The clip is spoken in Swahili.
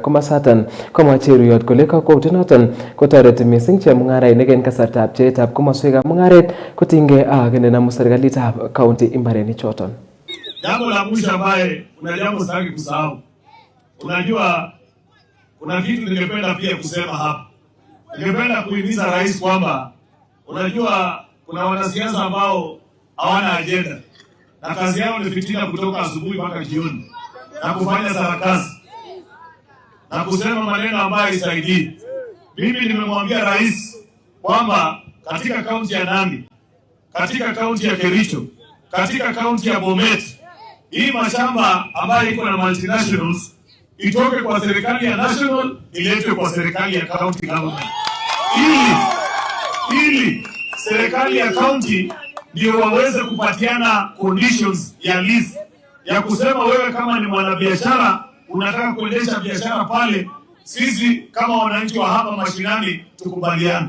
Komasatan komwa cheruyot kole kakwautenoton kotoreti mising chemung'arainik en kasartab pcheetab komoswekab mung'aret kotinygei ak nenamu serikalitab county imbarenik choton. Jambo la mwisho ambaye kuna jambo sitaki kusahau. Unajua kuna kitu ningependa pia kusema hapa. Ningependa kuhimiza rais kwamba unajua kuna wanasiasa ambao hawana ajenda na kazi yao ni fitina kutoka asubuhi mpaka jioni na kufanya sarakasi na kusema maneno ambayo isaidii. Mimi nimemwambia rais kwamba katika kaunti ya Nandi, katika kaunti ya Kericho, katika kaunti ya Bomet, hii mashamba ambayo iko na multinationals itoke kwa serikali ya national iletwe kwa serikali ya county government. Ili serikali ya county ndio waweze kupatiana conditions ya lease ya kusema wewe kama ni mwanabiashara unataka kuendesha biashara pale, sisi kama wananchi wa hapa mashinani tukubaliane.